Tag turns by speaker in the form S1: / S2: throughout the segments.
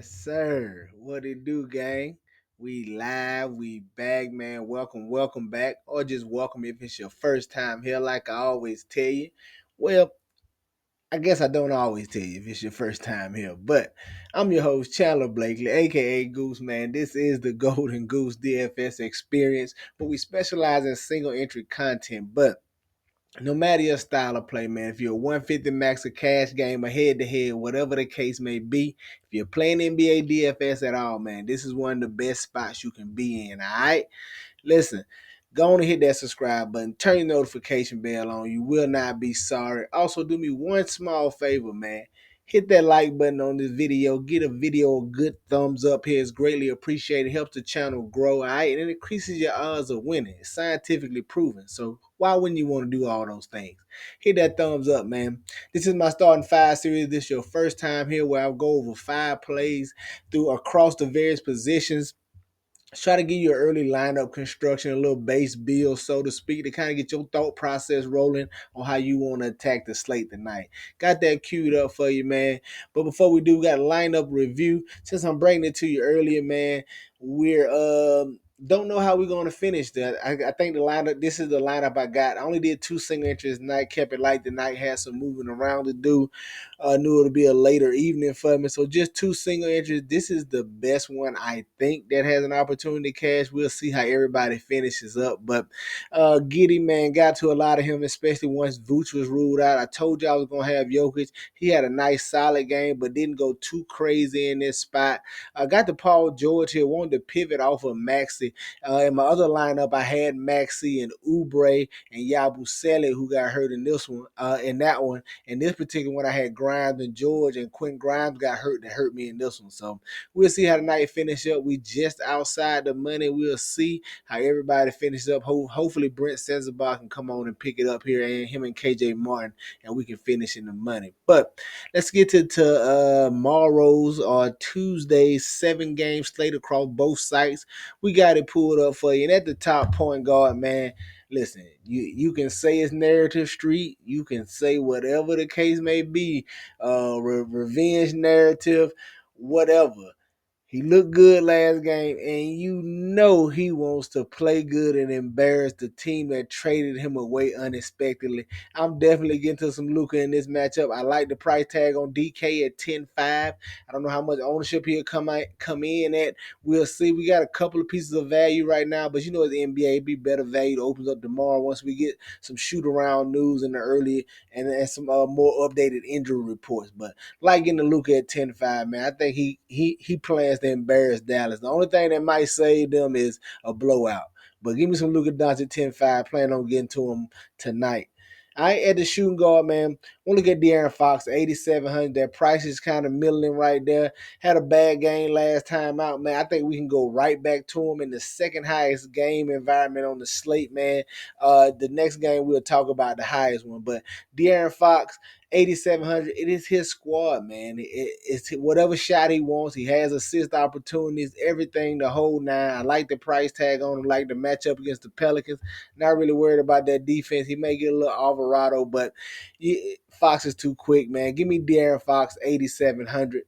S1: Yes, sir. What it do, gang? We live, we back, man. Welcome back. Or just welcome if it's your first time here, like I always tell you. Well, I guess I don't always tell you if it's your first time here, but I'm your host, Chandler Blakely, aka Goose Man. This is the Golden Goose DFS experience, but we specialize in single entry content. But no matter your style of play, man, if you're a 150 max, a cash game, a head to head, whatever the case may be, if you're playing NBA DFS at all, man, this is one of the best spots you can be in. All right. Listen, go on and hit that subscribe button. Turn your notification bell on. You will not be sorry. Also, do me one small favor, man. Hit that like button on this video. Get a video a good thumbs up here. It's greatly appreciated. It helps the channel grow, all right? And it increases your odds of winning. It's scientifically proven. So why wouldn't you want to do all those things? Hit that thumbs up, man. This is my starting five series. This is your first time here where I'll go over 5 plays through across the various positions. Try to give you an early lineup construction, a little base build, so to speak, to kind of get your thought process rolling on how you want to attack the slate tonight. Got that queued up for you, man. But before we do, we got a lineup review. Since I'm bringing it to you earlier, man, we're don't know how we're going to finish that. I think the lineup, this is the lineup I got. I only did 2 single entries tonight, kept it light tonight, had some moving around to do. Knew it would be a later evening for me. So just 2 single entries. This is the best one I think that has an opportunity to cash. We'll see how everybody finishes up. But Giddy, man, got to a lot of him, especially once Vooch was ruled out. I told you I was going to have Jokic. He had a nice solid game, but didn't go too crazy in this spot. I got to Paul George here, wanted to pivot off of Maxey. In my other lineup, I had Maxey and Oubre and Yabusele, who got hurt in this one, in that one. In this particular one, I had Grimes and George, and Quentin Grimes got hurt. That hurt me in this one. So we'll see how the night finish up. We just outside the money. We'll see how everybody finishes up. Hopefully, Brent Sensabaugh can come on and pick it up here, and him and KJ Martin, and we can finish in the money. But let's get to tomorrow's or Tuesday's 7-game slate across both sites. We got it pulled up for you. And at the top, point guard, man, listen, you can say it's narrative street. You can say whatever the case may be, revenge narrative, whatever. He looked good last game, and you know he wants to play good and embarrass the team that traded him away unexpectedly. I'm definitely getting to some Luka in this matchup. I like the price tag on DK at 10-5. I don't know how much ownership he'll come in at. We'll see. We got a couple of pieces of value right now, but you know the NBA be better value opens up tomorrow once we get some shoot around news in the early and some more updated injury reports. But like getting the Luka at 10-5, man, I think he plans to embarrass Dallas. The only thing that might save them is a blowout. But give me some Luka Doncic 10-5. Plan on getting to him tonight. I at the shooting guard, man. Want to get De'Aaron Fox 8,700. That price is kind of middling right there. Had a bad game last time out, man. I think we can go right back to him in the second highest game environment on the slate, man. The next game we'll talk about the highest one, but De'Aaron Fox 8,700. It is his squad, man. It's whatever shot he wants. He has assist opportunities, everything, the whole nine. I like the price tag on him, like the matchup against the Pelicans. Not really worried about that defense. He may get a little Alvarado, but Fox is too quick, man. Give me De'Aaron Fox 8,700.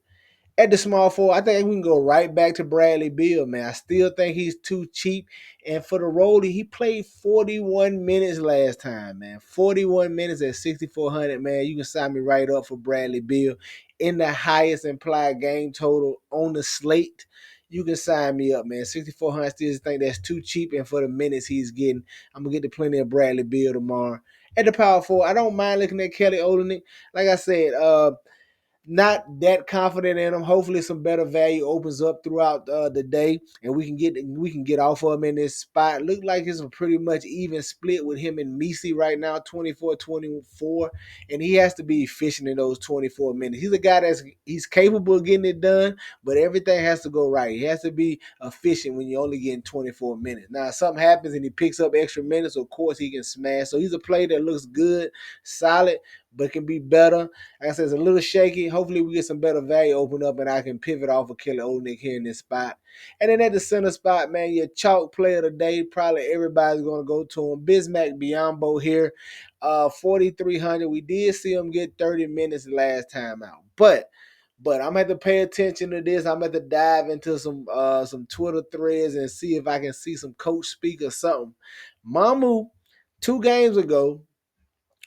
S1: At the small forward, I think we can go right back to Bradley Beal, man. I still think he's too cheap. And for the role, he played 41 minutes last time, man. 41 minutes at 6,400, man. You can sign me right up for Bradley Beal in the highest implied game total on the slate. You can sign me up, man. 6,400, I still think that's too cheap. And for the minutes he's getting, I'm going to get to plenty of Bradley Beal tomorrow. At the power forward, I don't mind looking at Kelly Olynyk. Like I said, not that confident in him. Hopefully, some better value opens up throughout the day, and we can get off of him in this spot. Look like it's a pretty much even split with him and Messi right now, 24-24, and he has to be efficient in those 24 minutes. He's a guy he's capable of getting it done, but everything has to go right. He has to be efficient when you're only getting 24 minutes. Now, if something happens and he picks up extra minutes, of course he can smash. So he's a player that looks good, solid, but can be better. Like I said, it's a little shaky. Hopefully, we get some better value open up and I can pivot off of Kelly Olynyk here in this spot. And then at the center spot, man, your chalk player today, probably everybody's going to go to him. Bismack Biyombo here, 4,300. We did see him get 30 minutes last time out. But But I'm gonna have to pay attention to this. I'm gonna have to dive into some Twitter threads and see if I can see some coach speak or something. Mamu, 2 games ago,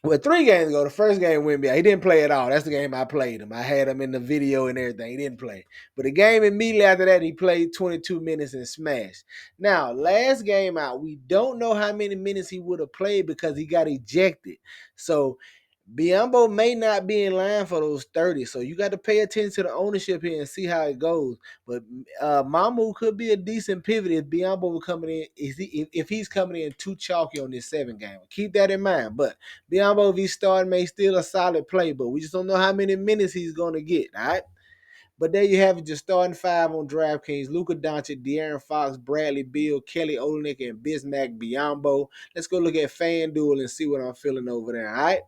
S1: well, 3 games ago, the first game went me out. He didn't play at all. That's the game I played him. I had him in the video and everything. He didn't play. But the game immediately after that, he played 22 minutes and smashed. Now, last game out, we don't know how many minutes he would have played because he got ejected. So Biombo may not be in line for those 30, so you got to pay attention to the ownership here and see how it goes. But Mamu could be a decent pivot if Biombo was coming in. If he's coming in too chalky on this 7 game, keep that in mind. But Biombo, if he's starting, may still a solid play, but we just don't know how many minutes he's going to get. All right. But there you have it, your starting 5 on DraftKings: Luka Doncic, De'Aaron Fox, Bradley Beal, Kelly Olynyk, and Bismack Biyombo. Let's go look at FanDuel and see what I'm feeling over there. All right.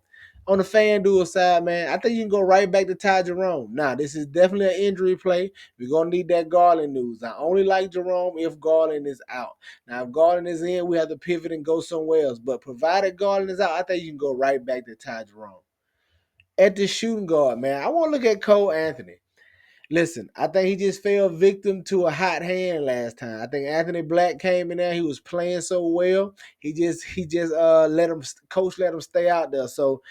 S1: On the FanDuel side, man, I think you can go right back to Ty Jerome. Now, this is definitely an injury play. We're going to need that Garland news. I only like Jerome if Garland is out. Now, if Garland is in, we have to pivot and go somewhere else. But provided Garland is out, I think you can go right back to Ty Jerome. At the shooting guard, man, I want to look at Cole Anthony. Listen, I think he just fell victim to a hot hand last time. I think Anthony Black came in there. He was playing so well. He just let him coach let him stay out there. So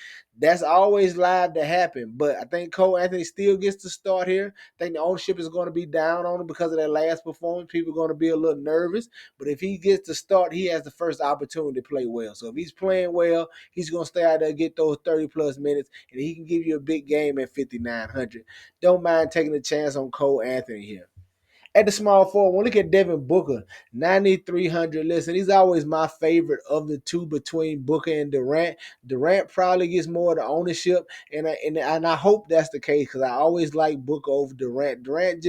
S1: that's always live to happen. But I think Cole Anthony still gets to start here. I think the ownership is going to be down on him because of that last performance. People are going to be a little nervous. But if he gets to start, he has the first opportunity to play well. So if he's playing well, he's going to stay out there, get those 30-plus minutes, and he can give you a big game at 5,900. Don't mind taking a chance on Cole Anthony here. At the small forward, when we look at Devin Booker, 9,300. Listen, he's always my favorite of the two between Booker and Durant. Durant probably gets more of the ownership, and I hope that's the case because I always like Booker over Durant. Durant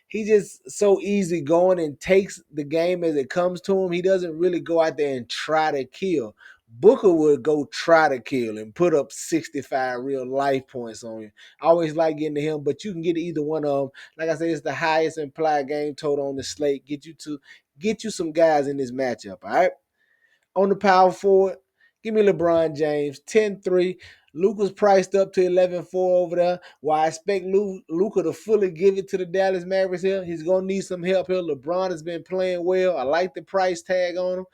S1: he's just so easy going and takes the game as it comes to him. He doesn't really go out there and try to kill. Booker would go try to kill and put up 65 real life points on you. I always like getting to him, but you can get either one of them. Like I said, it's the highest implied game total on the slate. Get you some guys in this matchup, all right? On the power forward, give me LeBron James, 10-3. Luka's priced up to 11-4 over there. While I expect Luka to fully give it to the Dallas Mavericks here, he's going to need some help here. LeBron has been playing well. I like the price tag on him.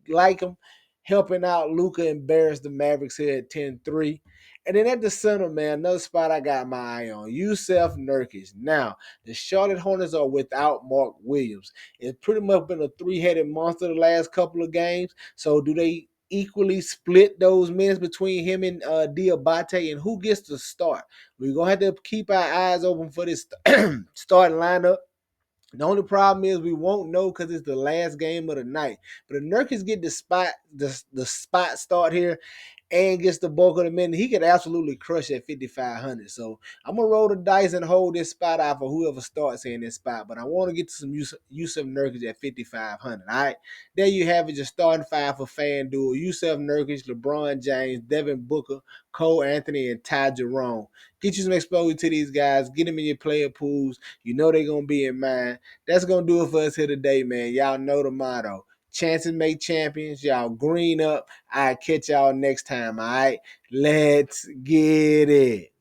S1: Like him. Helping out Luka embarrass the Mavericks here at 10-3. And then at the center, man, another spot I got my eye on, Yusef Nurkic. Now, the Charlotte Hornets are without Mark Williams. It's pretty much been a 3-headed monster the last couple of games. So do they equally split those minutes between him and Diabate, and who gets to start? We're going to have to keep our eyes open for this starting lineup. The only problem is we won't know because it's the last game of the night. But if Nurkic get the spot start here and gets the bulk of the minute, he could absolutely crush at 5,500. So I'm going to roll the dice and hold this spot out for whoever starts in this spot. But I want to get to some Yusef Nurkic at 5,500. All right. There you have it. Your starting 5 for FanDuel: Yusef Nurkic, LeBron James, Devin Booker, Cole Anthony, and Ty Jerome. Get you some exposure to these guys. Get them in your player pools. You know they're going to be in mind. That's going to do it for us here today, man. Y'all know the motto. Chances make champions. Y'all green up. I'll catch y'all next time, all right? Let's get it.